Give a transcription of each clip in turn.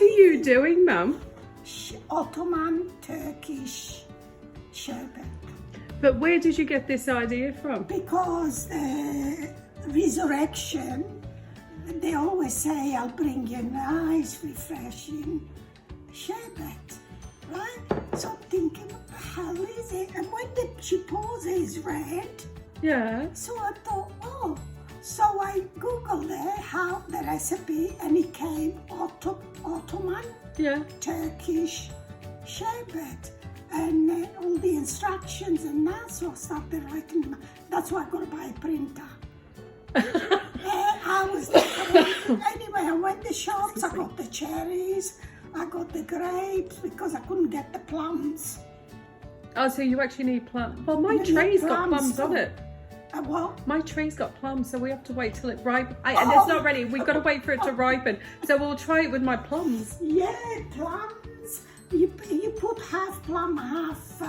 are you doing, Mum? Ottoman Turkish sherbet. But where did you get this idea from? Because the resurrection, they always say, I'll bring you nice, refreshing sherbet, right? So I'm thinking, what the hell is it? And when the chipotle is red, Yeah. so I thought, oh. So I Googled the recipe, and it came Ottoman Yeah. Turkish sherbet, and all the instructions and that. So I started writing them. That's why I got to buy a printer. I was anyway. I went to the shops. I got the cherries. I got the grapes because I couldn't get the plums. Oh, so you actually need plums. Well, my You need tree's got plums plums on too. it. What? My tree's got plums, so we have to wait till it ripens. And it's not ready. We've got to wait for it to ripen. So we'll try it with my plums. Yeah, plums. You put half plum, half.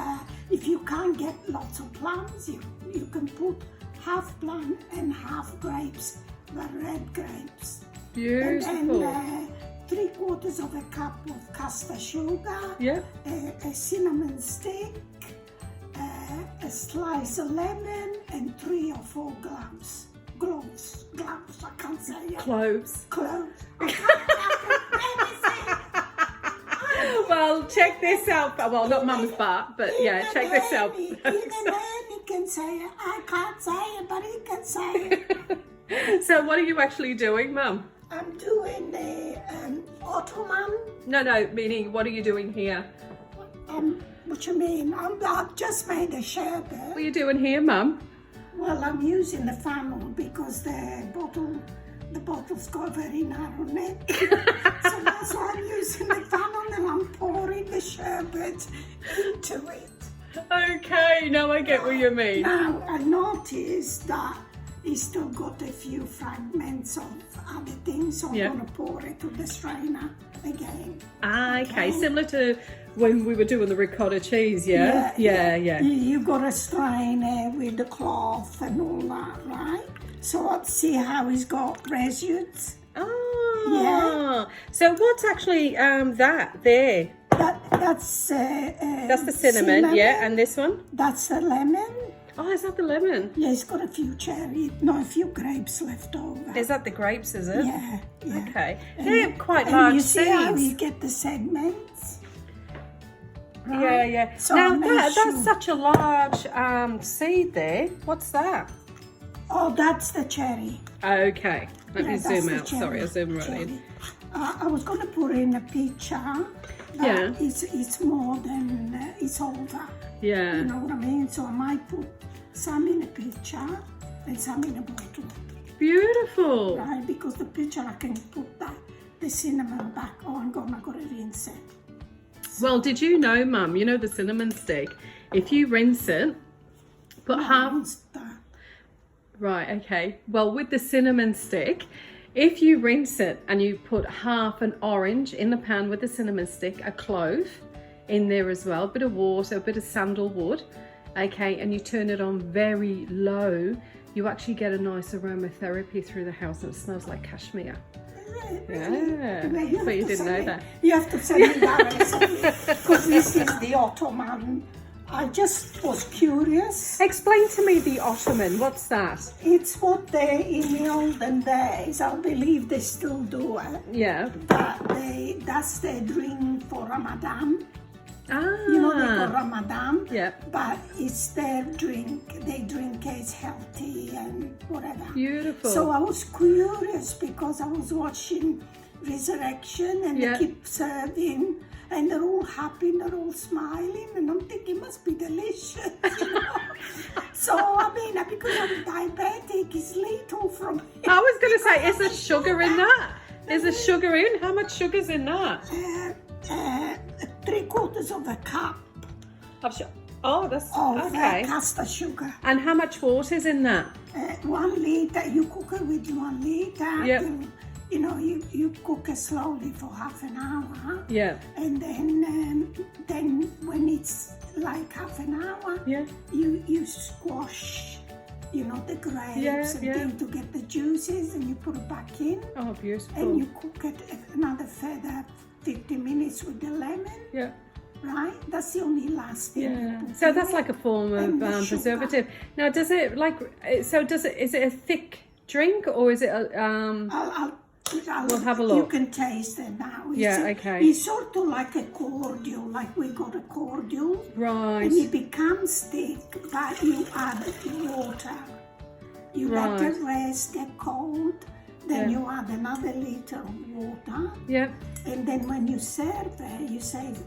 If you can't get lots of plums, you can put half plum and half grapes, the red grapes. Beautiful. And 3/4 of a cup of caster sugar. Yeah. A cinnamon stick. A slice of lemon and 3 or 4 gloves. I can't say it. Cloves. Cloves. Well, check this out. Well, not Mum's butt, but yeah, check this out. Even then he can say it. I can't say it, but he can say it. So what are you actually doing, Mum? I'm doing the Ottoman. No, meaning what are you doing here? What you mean? I've just made a sherbet. What are you doing here, Mum? Well, I'm using the funnel because the bottle's got a very narrow neck. So that's why I'm using the funnel, and I'm pouring the sherbet into it. Okay, now I get what you mean. Now, I noticed that it's still got a few fragments of other things, so I'm Yeah. going to pour it to the strainer again. Ah, okay. Similar to when we were doing the ricotta cheese, yeah? Yeah. You got to strain it with the cloth and all that, right? So I'll see how it's got residues. Oh. Yeah. So what's actually that there? That's That's the cinnamon, yeah, and this one? That's the lemon. Oh, is that the lemon? Yeah, it's got a few a few grapes left over. Is that the grapes, is it? Yeah. Okay. And They're quite and large you see how seeds. you get the segments? Right? Yeah. So now I made that's sure- such a large seed there. What's that? Oh, that's the cherry. Okay. Let me Yeah, that's zoom the out. Sorry, I'll zoom right cherry. in. I was going to put in a picture. Yeah. It's more than it's older. Yeah. You know what I mean? So I might put some in a picture and some in a bottle, Beautiful. right? Because the picture I can put the cinnamon back. Oh, I got to rinse it. Well, did you know, Mum, you know the cinnamon stick, if you rinse it, put half... Rinse that. Right, okay. Well, with the cinnamon stick, if you rinse it and you put half an orange in the pan with the cinnamon stick, a clove in there as well, a bit of water, a bit of sandalwood, okay, and you turn it on very low, you actually get a nice aromatherapy through the house, and it smells like cashmere. Yeah, but you didn't know that. You have to send me that recipe because this is the Ottoman. I just was curious. Explain to me the Ottoman, what's that? It's what they, in the olden days, I believe they still do it, Yeah. that's their drink for Ramadan. Ah. You know, they call Ramadan. Yeah. But it's their drink. They drink it, it's healthy and whatever. Beautiful. So I was curious because I was watching Resurrection and Yeah. they keep serving and they're all happy and they're all smiling and I'm thinking it must be delicious. You know? So I mean, because I'm diabetic, it's little from I was going to say, is there sugar in that? Is there sugar in? How much sugar's in that? 3/4 of a cup Oh, that's of okay. caster sugar. And how much water's in that? 1 liter, you cook it with 1 liter. Yep. You know, you cook it slowly for half an hour. Yeah. And then when it's like half an hour, Yeah. you squash, you know, the grapes and things to get the juices and you put it back in Oh, and beautiful. you cook it another further 50 minutes with the lemon, Yeah. right? That's the only last thing. you Yeah. put So in that's it. like a form And of the sugar. preservative. Now, does it like? So does it? Is it a thick drink or is it a We'll have a You look. can taste it now. Yeah, okay. It's sort of like a cordial, like we got a cordial. Right. And it becomes thick, but you add water. You let Right. it rest, get cold, then Yeah. you add another liter of water. Yep. And then when you serve it, you serve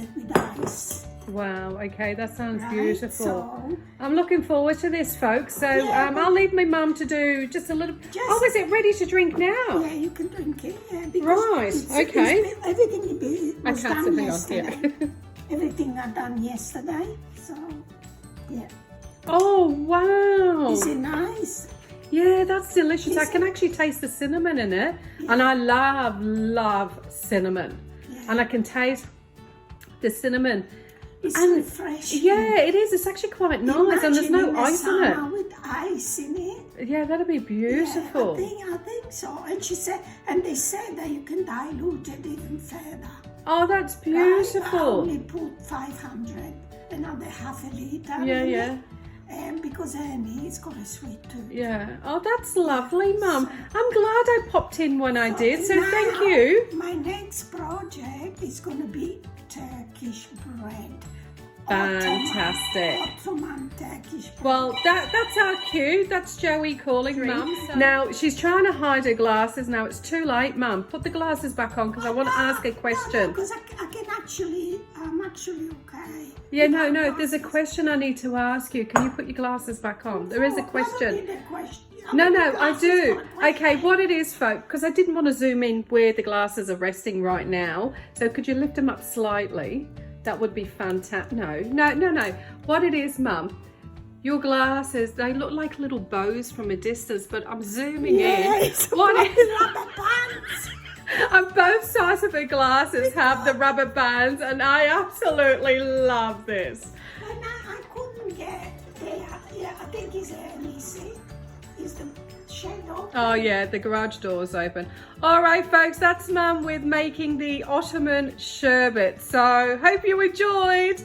it with ice. Wow. Okay, that sounds Right? beautiful. So, I'm looking forward to this, folks. So Yeah, I'll leave my mum to do just a little. Oh, is it ready to drink now? yeah, you can drink it. Yeah, because Right, okay. everything I was can't done sit on yesterday. here. Everything I done yesterday. So, yeah. Oh wow! Is it nice? Yeah, that's delicious. I Is can actually taste the cinnamon in it, and I love cinnamon, Yeah. and I can taste the cinnamon. It's And- refreshing. Yeah, it is. It's actually quite nice, and there's no Imagine in the ice in it. summer with ice in it. Yeah, that'd be beautiful. Yeah, I think so. And she said, and they said that you can dilute it even further. Oh, that's I beautiful. only put 500, another half a liter. Yeah, in yeah. it. And because Ernie, it's got a sweet tooth. Yeah. Oh, that's lovely, Mum. I'm glad I popped in when I did. So Now, thank you. My next project is going to be Turkish bread. Fantastic. Ottoman Turkish bread. Well, that's our cue. That's Joey calling Mum. Now, she's trying to hide her glasses. Now, it's too late, Mum. Put the glasses back on because I want to ask a question. Because I can actually, I'm actually okay. Yeah, no, there's a question I need to ask you. Can you put your glasses back on? There is a question. No, I do. Okay, what it is, folks, because I didn't want to zoom in where the glasses are resting right now. So could you lift them up slightly? That would be fantastic. No. What it is, Mum, your glasses, they look like little bows from a distance, but I'm zooming in. What is rubber bands? And both sides of the glasses have the rubber bands, and I absolutely love this. And I couldn't get, yeah, I think it's Ernie, see? Is the shadow? Oh yeah, the garage door's open. All right, folks, that's Mum with making the Ottoman sherbet. So hope you enjoyed.